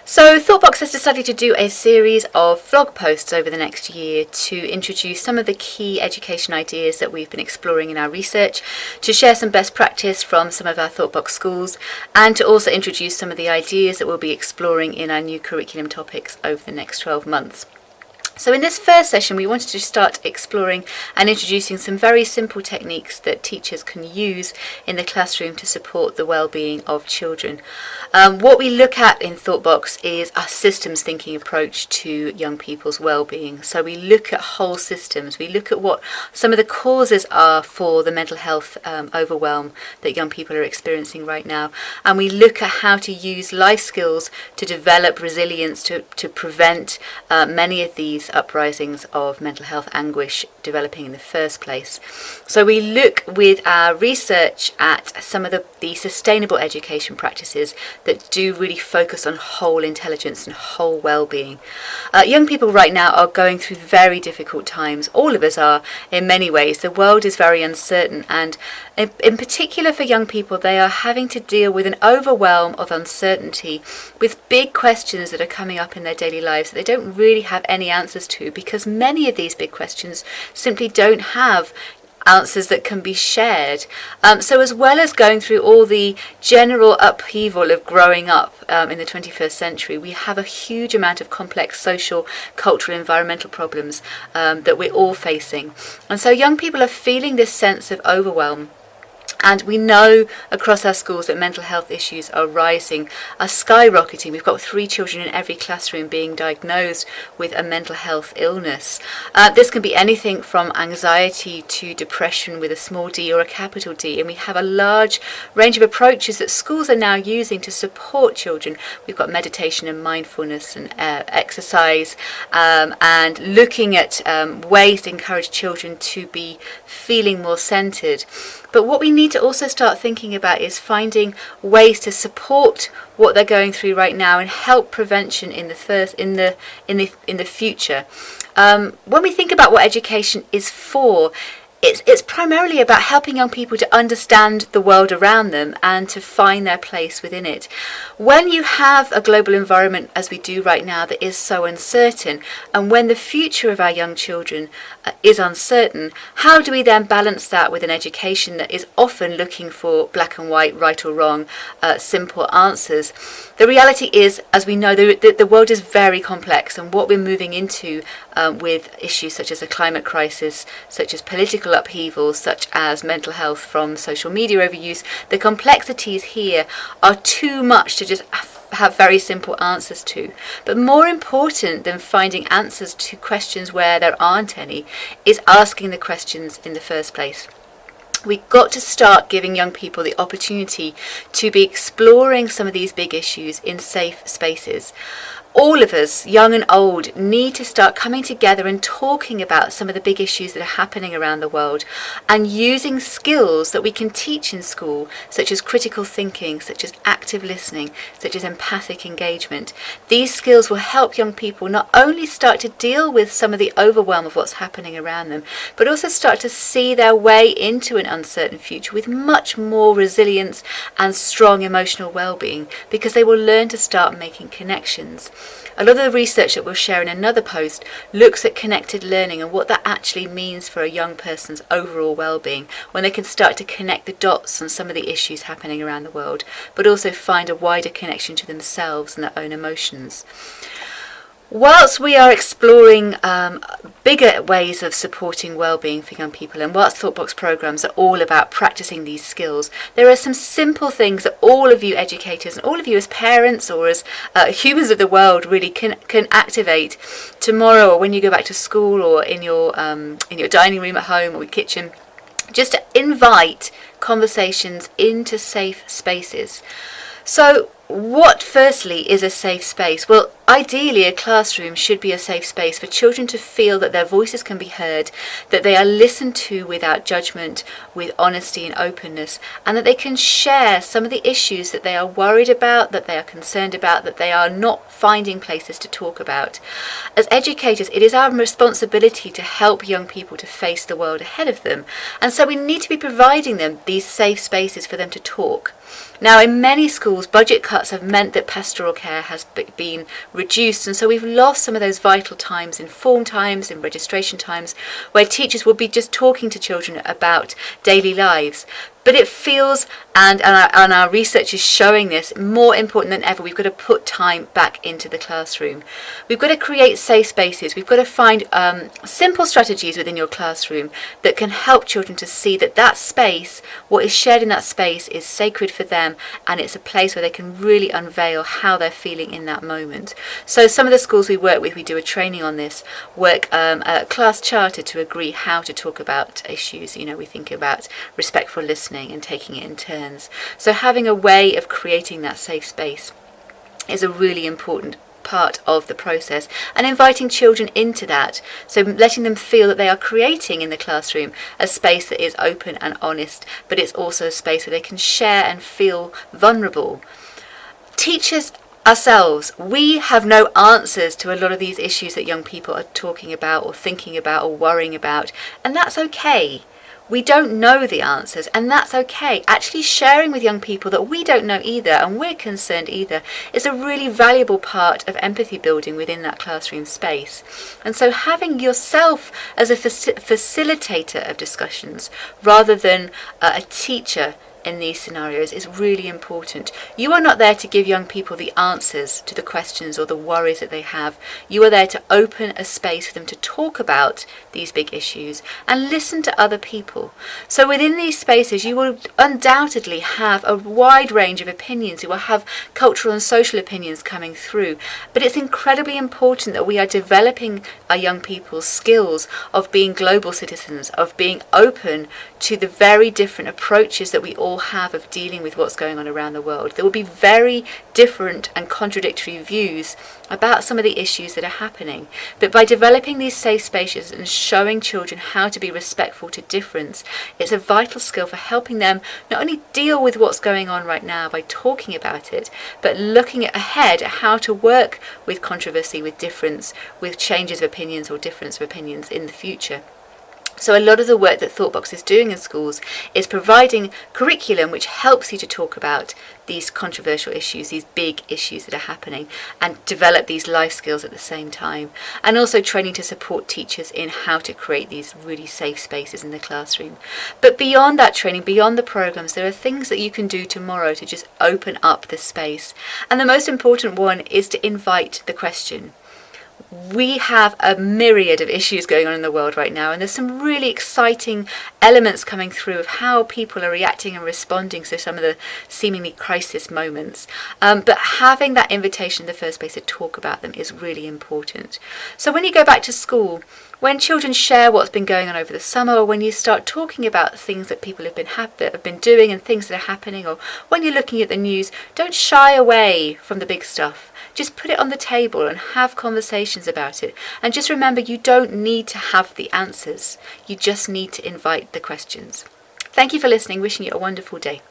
So Thoughtbox has decided to do a series of vlog posts over the next year to introduce some of the key education ideas that we've been exploring in our research, to share some best practice from some of our Thoughtbox schools, and to also introduce some of the ideas that we'll be exploring in our new curriculum topics over the next 12 months. So in this first session, we wanted to start exploring and introducing some very simple techniques that teachers can use in the classroom to support the well-being of children. What we look at in Thoughtbox is a systems thinking approach to young people's well-being. So we look at whole systems. We look at what some of the causes are for the mental health overwhelm that young people are experiencing right now. And we look at how to use life skills to develop resilience to prevent many of these uprisings of mental health anguish developing in the first place. So we look with our research at some of the sustainable education practices that do really focus on whole intelligence and whole well-being. Young people right now are going through very difficult times. All of us are in many ways. The world is very uncertain, and in particular for young people, they are having to deal with an overwhelm of uncertainty, with big questions that are coming up in their daily lives that they don't really have any answers to, because many of these big questions simply don't have answers that can be shared. So as well as going through all the general upheaval of growing up in the 21st century, we have a huge amount of complex social, cultural, environmental problems that we're all facing. And so young people are feeling this sense of overwhelm. And we know across our schools that mental health issues are rising, are skyrocketing. We've got 3 children in every classroom being diagnosed with a mental health illness. This can be anything from anxiety to depression with a small d or a capital D. And we have a large range of approaches that schools are now using to support children. We've got meditation and mindfulness and exercise, and looking at ways to encourage children to be feeling more centered. But what we need to also start thinking about is finding ways to support what they're going through right now and help prevention in the future. When we think about what education is for, it's primarily about helping young people to understand the world around them and to find their place within it. When you have a global environment, as we do right now, that is so uncertain, and when the future of our young children is uncertain, how do we then balance that with an education that is often looking for black and white, right or wrong, simple answers? The reality is, as we know, the world is very complex, and what we're moving into with issues such as a climate crisis, such as political upheavals, such as mental health from social media overuse, the complexities here are too much to just have very simple answers to. But more important than finding answers to questions where there aren't any is asking the questions in the first place. We've got to start giving young people the opportunity to be exploring some of these big issues in safe spaces. All of us, young and old, need to start coming together and talking about some of the big issues that are happening around the world, and using skills that we can teach in school, such as critical thinking, such as active listening, such as empathic engagement. These skills will help young people not only start to deal with some of the overwhelm of what's happening around them, but also start to see their way into an uncertain future with much more resilience and strong emotional well-being, because they will learn to start making connections. A lot of the research that we'll share in another post looks at connected learning and what that actually means for a young person's overall well-being, when they can start to connect the dots on some of the issues happening around the world, but also find a wider connection to themselves and their own emotions. Whilst we are exploring bigger ways of supporting well-being for young people, and whilst Thoughtbox programs are all about practicing these skills, there are some simple things that all of you educators and all of you as parents or as humans of the world really can activate tomorrow, or when you go back to school, or in your dining room at home or kitchen, just to invite conversations into safe spaces. So what, firstly, is a safe space? Well, ideally, a classroom should be a safe space for children to feel that their voices can be heard, that they are listened to without judgment, with honesty and openness, and that they can share some of the issues that they are worried about, that they are concerned about, that they are not finding places to talk about. As educators, it is our responsibility to help young people to face the world ahead of them, and so we need to be providing them these safe spaces for them to talk. Now, in many schools, budget cuts have meant that pastoral care has been reduced, and so we've lost some of those vital times in form times, in registration times, where teachers will be just talking to children about daily lives. But it feels, and our research is showing this, more important than ever. We've got to put time back into the classroom. We've got to create safe spaces. We've got to find simple strategies within your classroom that can help children to see that that space, what is shared in that space, is sacred for them, and it's a place where they can really unveil how they're feeling in that moment. So some of the schools we work with, we do a training on this, work a class charter to agree how to talk about issues. We think about respectful listening and taking it in turns. So having a way of creating that safe space is a really important part of the process, and inviting children into that, so letting them feel that they are creating in the classroom a space that is open and honest, but it's also a space where they can share and feel vulnerable. Teachers ourselves, we have no answers to a lot of these issues that young people are talking about or thinking about or worrying about, and that's okay. We don't know the answers, and that's okay. Actually sharing with young people that we don't know either, and we're concerned either, is a really valuable part of empathy building within that classroom space. And so having yourself as a facilitator of discussions rather than a teacher in these scenarios is really important. You are not there to give young people the answers to the questions or the worries that they have. You are there to open a space for them to talk about these big issues and listen to other people. So within these spaces, you will undoubtedly have a wide range of opinions. You will have cultural and social opinions coming through. But it's incredibly important that we are developing our young people's skills of being global citizens, of being open to the very different approaches that we all have of dealing with what's going on around the world. There will be very different and contradictory views about some of the issues that are happening. But by developing these safe spaces and showing children how to be respectful to difference, it's a vital skill for helping them not only deal with what's going on right now by talking about it, but looking ahead at how to work with controversy, with difference, with changes of opinions or difference of opinions in the future. So a lot of the work that ThoughtBox is doing in schools is providing curriculum which helps you to talk about these controversial issues, these big issues that are happening, and develop these life skills at the same time. And also training to support teachers in how to create these really safe spaces in the classroom. But beyond that training, beyond the programs, there are things that you can do tomorrow to just open up the space. And the most important one is to invite the question. We have a myriad of issues going on in the world right now, and there's some really exciting elements coming through of how people are reacting and responding to some of the seemingly crisis moments. But having that invitation in the first place to talk about them is really important. So when you go back to school, when children share what's been going on over the summer, or when you start talking about things that people have been doing and things that are happening, or when you're looking at the news, don't shy away from the big stuff. Just put it on the table and have conversations about it. And just remember, you don't need to have the answers. You just need to invite the questions. Thank you for listening. Wishing you a wonderful day.